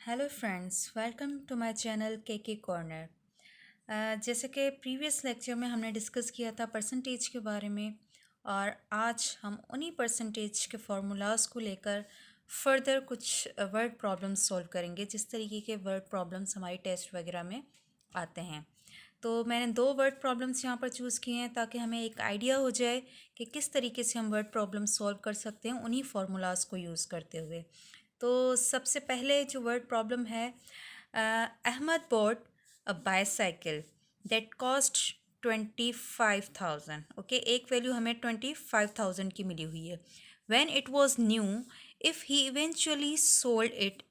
Hello friends, welcome to my channel K corner. जैसे कि previous lecture में हमने डिस्कस किया था परसेंटेज के बारे में, और आज हम उन्हीं परसेंटेज के फार्मूलाज को लेकर फर्दर कुछ वर्ड प्रॉब्लम्स सॉल्व करेंगे, जिस तरीके के वर्ड प्रॉब्लम्स हमारी टेस्ट वगैरह में आते हैं। तो मैंने दो वर्ड प्रॉब्लम्स यहाँ पर चूज़ किए हैं ताकि हमें एक आइडिया हो जाए कि किस तरीके से हम वर्ड प्रॉब्लम सॉल्व कर सकते हैं उन्हीं फार्मूलाज को यूज़ करते हुए। तो सबसे पहले जो वर्ड प्रॉब्लम है, Ahmad bought a bicycle that cost 25,000। Okay, एक वैल्यू हमें 25,000 की मिली हुई है। When it was new, if he eventually sold it,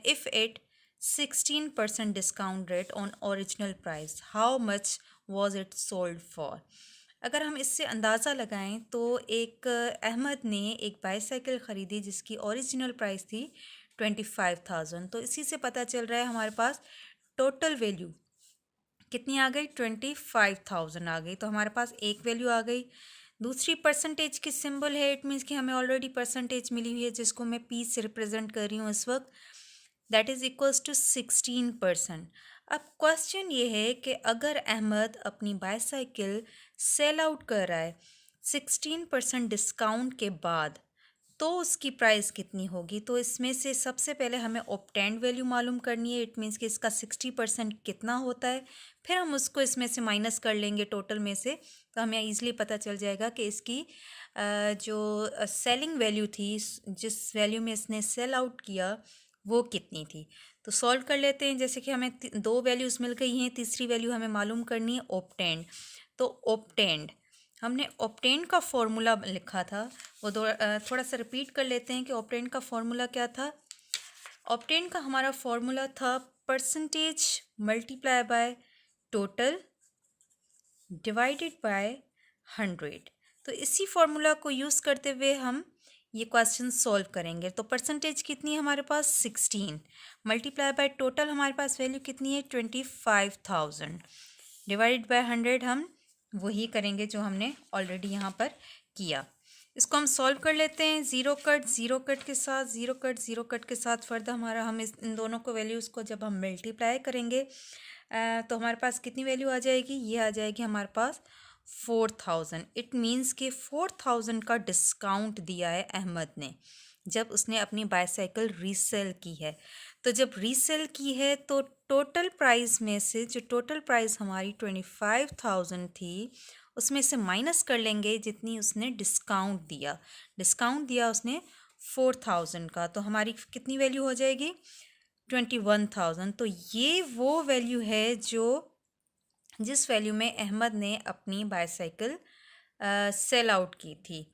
if it 16% discount rate on original price, how much was it sold for. अगर हम इससे अंदाज़ा लगाएं तो एक अहमद ने एक बाईसाइकिल ख़रीदी जिसकी ओरिजिनल प्राइस थी 25,000। तो इसी से पता चल रहा है हमारे पास टोटल वैल्यू कितनी आ गई, 25,000 आ गई। तो हमारे पास एक वैल्यू आ गई। दूसरी परसेंटेज की सिंबल है, इट मीन्स कि हमें ऑलरेडी परसेंटेज मिली हुई है जिसको मैं पी से रिप्रेजेंट कर रही हूँ इस वक्त। That is equals to 16%। अब क्वेश्चन ये है कि अगर अहमद अपनी बाईसाइकिल सेल आउट कर रहा है 16% डिस्काउंट के बाद, तो उसकी प्राइस कितनी होगी। तो इसमें से सबसे पहले हमें ऑब्टेन्ड वैल्यू मालूम करनी है। इट मीन्स कि इसका 60% कितना होता है, फिर हम उसको इसमें से माइनस कर लेंगे टोटल में से। तो हमें ईज़िली पता चल जाएगा कि इसकी जो सेलिंग वैल्यू थी, जिस वैल्यू में इसने सेल आउट किया, वो कितनी थी। तो सॉल्व कर लेते हैं। जैसे कि हमें दो वैल्यूज़ मिल गई हैं, तीसरी वैल्यू हमें मालूम करनी है ऑब्टेन्ड। तो ऑब्टेन्ड, हमने ऑब्टेन्ड का फॉर्मूला लिखा था, वो थोड़ा सा रिपीट कर लेते हैं कि ऑब्टेन्ड का फॉर्मूला क्या था। ऑब्टेन्ड का हमारा फॉर्मूला था percentage multiply by total divided by 100। तो इसी फॉर्मूला को यूज़ करते हुए हम ये क्वेश्चन सॉल्व करेंगे। तो परसेंटेज कितनी है हमारे पास 16, मल्टीप्लाई बाय टोटल हमारे पास वैल्यू कितनी है 25,000, डिवाइडेड बाय 100 हम वही करेंगे जो हमने ऑलरेडी यहाँ पर किया। इसको हम सॉल्व कर लेते हैं। ज़ीरो कट के साथ, ज़ीरो कट के साथ फर्दर हमारा हम इन दोनों को वैल्यूज़ को जब हम मल्टीप्लाई करेंगे तो हमारे पास कितनी वैल्यू आ जाएगी, ये आ जाएगी हमारे पास 4,000। इट मीन्स कि 4,000 का डिस्काउंट दिया है अहमद ने जब उसने अपनी बाईसाइकिल रीसेल की है। तो जब रीसेल की है तो टोटल प्राइस में से, जो टोटल प्राइस हमारी 25,000 थी, उसमें से माइनस कर लेंगे जितनी उसने डिस्काउंट दिया उसने 4,000 का। तो हमारी कितनी वैल्यू हो जाएगी 21,000। तो ये वो वैल्यू है जिस वैल्यू में अहमद ने अपनी बाईसाइकिल सेल आउट की थी।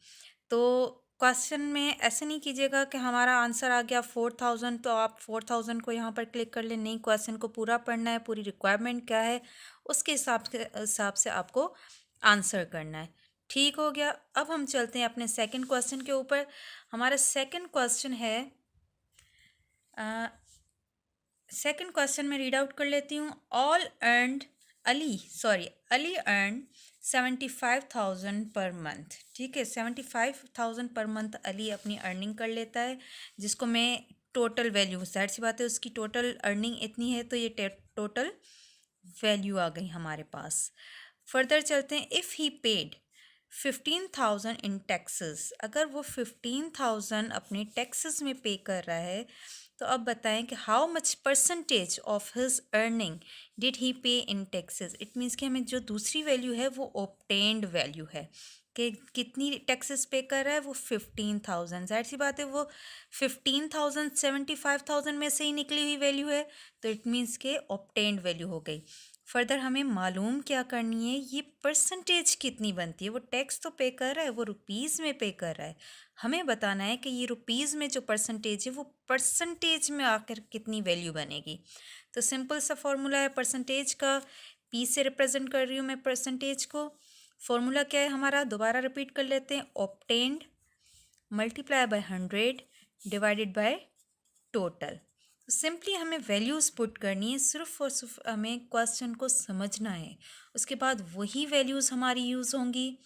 तो क्वेश्चन में ऐसे नहीं कीजिएगा कि हमारा आंसर आ गया 4,000 तो आप 4,000 को यहाँ पर क्लिक कर लें। नहीं, क्वेश्चन को पूरा पढ़ना है, पूरी रिक्वायरमेंट क्या है उसके हिसाब से आपको आंसर करना है। ठीक हो गया। अब हम चलते हैं अपने सेकंड क्वेश्चन के ऊपर। हमारा सेकंड क्वेश्चन है, सेकंड क्वेश्चन में रीड आउट कर लेती हूँ। Ali earn 75,000 per month. ठीक है, 75,000 पर मंथ अली अपनी अर्निंग कर लेता है, जिसको मैं टोटल वैल्यू, जाहिर सी बात है उसकी टोटल अर्निंग इतनी है, तो ये टोटल वैल्यू आ गई हमारे पास। फर्दर चलते हैं। If he paid 15,000 in taxes, अगर वो 15,000 अपने टैक्सेस में पे कर रहा है, तो अब बताएं कि how much percentage of his earning did he पे इन टैक्सेस। इट मीन्स कि हमें जो दूसरी वैल्यू है वो ऑब्टेन्ड वैल्यू है कि कितनी टैक्सेस पे कर रहा है, वो 15,000। जाहिर सी बात है वो 15,000 75,000 में से ही निकली हुई वैल्यू है, तो इट मीन्स के ऑब्टेन्ड वैल्यू हो गई। फर्दर हमें मालूम क्या करनी है, ये परसेंटेज कितनी बनती है। वो टैक्स तो पे कर रहा है, वो रुपीज़ में पे कर रहा है, हमें बताना है कि ये रुपीज़ में जो परसेंटेज है वो परसेंटेज में आकर कितनी वैल्यू बनेगी। तो सिंपल सा फॉर्मूला है परसेंटेज का, पी से रिप्रेजेंट कर रही हूँ मैं परसेंटेज को। फॉर्मूला क्या है हमारा, दोबारा रिपीट कर लेते हैं। Obtained multiply by 100 divided by total. तो सिंपली हमें वैल्यूज़ पुट करनी है, सिर्फ और सिर्फ हमें क्वेश्चन को समझना है। उसके बाद वही वैल्यूज़ हमारी यूज़ होंगी,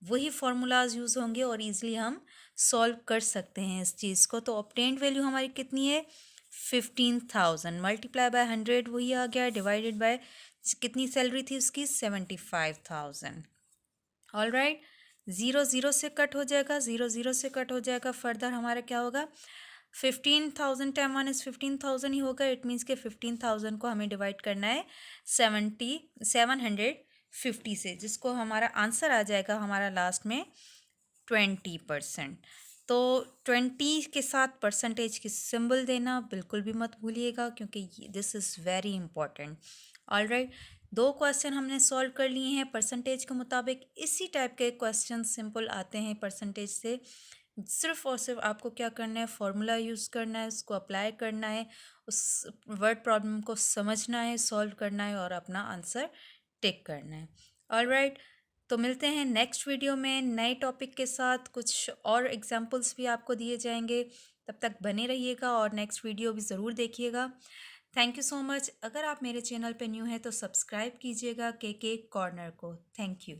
वही फार्मूलाज यूज़ होंगे और ईज़िली हम सॉल्व कर सकते हैं इस चीज़ को। तो ऑब्टेन्ड वैल्यू हमारी कितनी है 15,000 मल्टीप्लाई बाय 100 वही आ गया, डिवाइडेड बाय कितनी सैलरी थी उसकी 75,000। ऑल राइट, ज़ीरो ज़ीरो से कट हो जाएगा, ज़ीरो ज़ीरो से कट हो जाएगा। फर्दर हमारा क्या होगा, 15,000 टाइम 1 इज़ 15,000 ही होगा। इट मीन्स के 15,000 को हमें डिवाइड करना है 750 से, जिसको हमारा आंसर आ जाएगा हमारा लास्ट में 20%। तो 20 के साथ परसेंटेज की सिंबल देना बिल्कुल भी मत भूलिएगा, क्योंकि this is very important. All right, 2 question हमने सॉल्व कर लिए हैं परसेंटेज के मुताबिक। इसी टाइप के क्वेश्चन सिंपल आते हैं परसेंटेज से। सिर्फ और सिर्फ आपको क्या करना है, फॉर्मूला यूज़ करना है, उसको अप्लाई करना है, उस वर्ड प्रॉब्लम को समझना है, सॉल्व करना है और अपना आंसर टिक करना है। ऑल राइट, तो मिलते हैं नेक्स्ट वीडियो में नए टॉपिक के साथ। कुछ और एग्जांपल्स भी आपको दिए जाएंगे। तब तक बने रहिएगा और नेक्स्ट वीडियो भी ज़रूर देखिएगा। Thank you so much. अगर आप मेरे चैनल पे न्यू हैं तो सब्सक्राइब कीजिएगा के कॉर्नर को। Thank you.